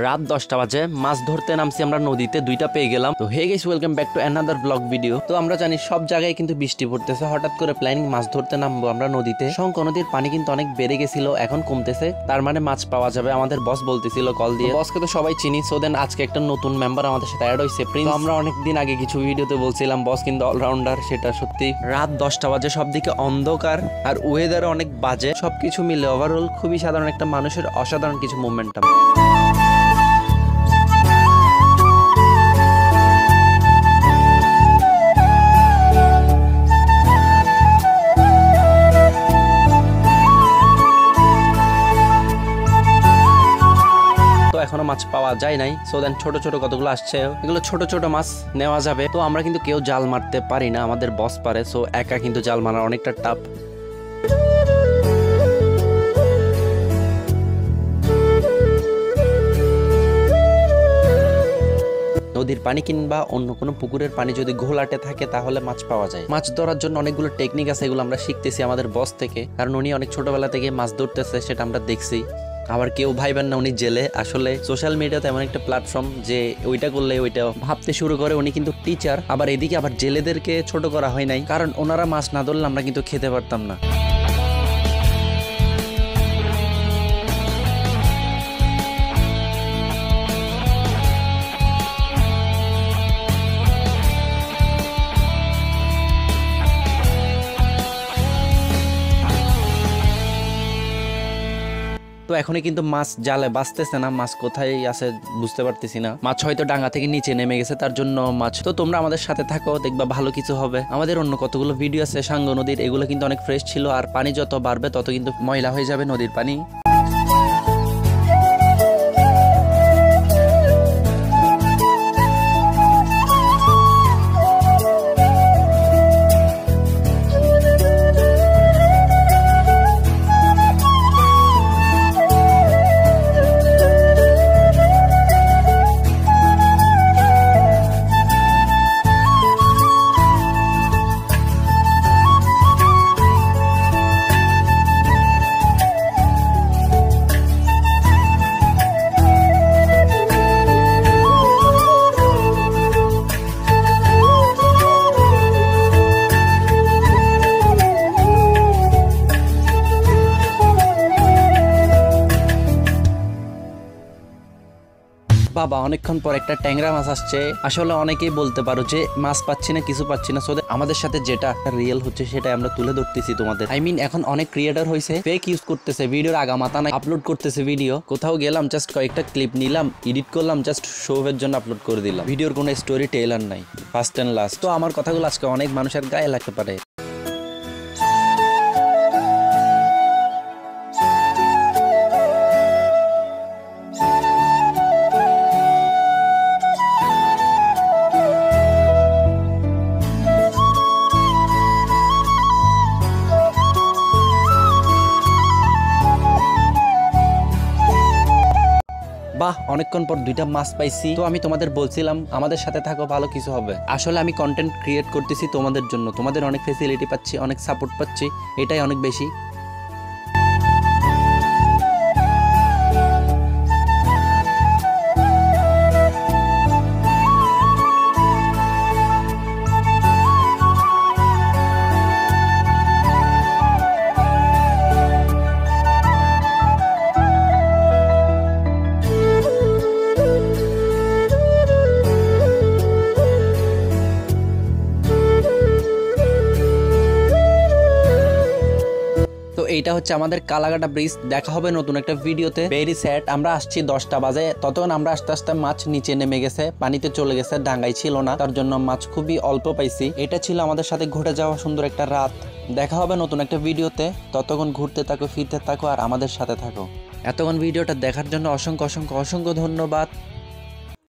রাত 10টা বাজে মাছ ধরতে নামছি আমরা নদীতে, দুইটা পেয়ে গেলাম। তো hey guys, welcome back to another blog video. তো আমরা জানি সব জায়গায় কিন্তু বৃষ্টি পড়তেছে, হঠাৎ করে প্ল্যানিং মাছ ধরতে নামবো আমরা নদীতে। শঙ্খ নদীর পানি কিন্তু অনেক বেড়ে গেছিল, এখন কমতেছে, তার মানে মাছ পাওয়া যাবে। আমাদের বস বলতেছিল কল দিয়ে, বসকে তো সবাই চিনি। সো দেন আজকে একটা নতুন মেম্বার আমাদের সাথে অ্যাড হয়েছে, প্রিন্স। আমরা অনেকদিন আগে কিছু ভিডিওতে বলছিলাম বস কিন্তু অলরাউন্ডার, সেটা সত্যি। রাত 10টা বাজে, সবদিকে অন্ধকার আর ওয়েদার অনেক বাজে, সবকিছু মিলে ওভারঅল খুবই সাধারণ একটা মানুষের অসাধারণ কিছু মোমেন্টাম। এখনো মাছ পাওয়া যায় নাই। সো দেন ছোট ছোট কতগুলো আসছে, এগুলো ছোট ছোট মাছ নেওয়া যাবে। তো আমরা কিন্তু কেউ জাল মারতে পারি না, আমাদের বস পারে। সো একা কিন্তু জাল মারা অনেকটা টাফ। নদীর পানি কিংবা অন্য কোনো পুকুরের পানি যদি ঘোলাটে থাকে তাহলে মাছ পাওয়া যায়। মাছ ধরার জন্য অনেকগুলো টেকনিক আছে, এগুলো আমরা শিখতেছি আমাদের বস থেকে, কারণ উনি অনেক ছোটবেলা থেকে মাছ ধরতেছে, সেটা আমরা দেখছি। আবার কেউ ভাইবেন না উনি জেলে, আসলে সোশ্যাল মিডিয়াতে এমন একটা প্ল্যাটফর্ম যে ওইটা করলে ওইটা ভাবতে শুরু করে। উনি কিন্তু টিচার। আবার এদিকে আবার জেলেদেরকে ছোট করা হয় নাই, কারণ ওনারা মাছ না ধরলে আমরা কিন্তু খেতে পারতাম না। তো এখনই কিন্তু মাছ জালে বাঁচতেছে না, মাছ কোথায় আছে বুঝতে পারতেছি না। মাছ হয়তো ডাঙ্গা থেকে নিচে নেমে গেছে, তার জন্য মাছ। তো তোমরা আমাদের সাথে থাকো, দেখবা ভালো কিছু হবে। আমাদের অন্য কতগুলো ভিডিও আছে সাঙ্গ নদীর, এগুলো কিন্তু অনেক ফ্রেশ ছিল। আর পানি যত বাড়বে তত কিন্তু ময়লা হয়ে যাবে নদীর পানি। বাবা, অনেকক্ষণ পর একটা ট্যাংরা মাছ আসছে। আসলে অনেকেই বলতে পারো যে মাছ পাচ্ছি না, কিছু পাচ্ছি না। সো আমাদের সাথে যেটা রিয়েল হচ্ছে সেটা আমরা তুলে ধরতেছি তোমাদের। আই মিন এখন অনেক ক্রিয়েটর হয়েছে, ফেক ইউজ করতেছে, ভিডিওর আগামাথা নাই, আপলোড করতেছে ভিডিও। কোথাও গেলাম, জাস্ট কয়েকটা ক্লিপ নিলাম, এডিট করলাম, জাস্ট শো এর জন্য আপলোড করে দিলাম। ভিডিওর কোনো স্টোরি টেলার নাই, ফার্স্ট এন্ড লাস্ট। তো আমার কথাগুলো আজকে অনেক মানুষের গায়ে লাগতে পারে। বাহ, অনেকক্ষণ পর দুইটা মাছ পাইছি। তো আমি তোমাদের বলছিলাম আমাদের সাথে থাকো, ভালো কিছু হবে। আসলে আমি কন্টেন্ট ক্রিয়েট করতেছি তোমাদের জন্য, তোমাদের অনেক ফেসিলিটি পাচ্ছি, অনেক সাপোর্ট পাচ্ছি, এটাই অনেক বেশি। এইটা হচ্ছে আমাদের কালাঘাটা ব্রিজ। দেখা হবে নতুন একটা ভিডিওতে। ভেরি স্যাড, আমরা আসছি 10টা বাজে, ততক্ষণ আমরা আস্তে আস্তে মাছ নিচে নেমে গেছে, পানিতে চলে গেছে, ডাঙ্গাই ছিল না, তার জন্য মাছ খুবই অল্প পাইছি। এটা ছিল আমাদের সাথে ঘটে যাওয়া সুন্দর একটা রাত। দেখা হবে নতুন একটা ভিডিওতে, ততক্ষণ ঘুরতে থাকো, ফিরতে থাকো আর আমাদের সাথে থাকো। এতক্ষণ ভিডিওটা দেখার জন্য অসংখ্য অসংখ্য অসংখ্য ধন্যবাদ।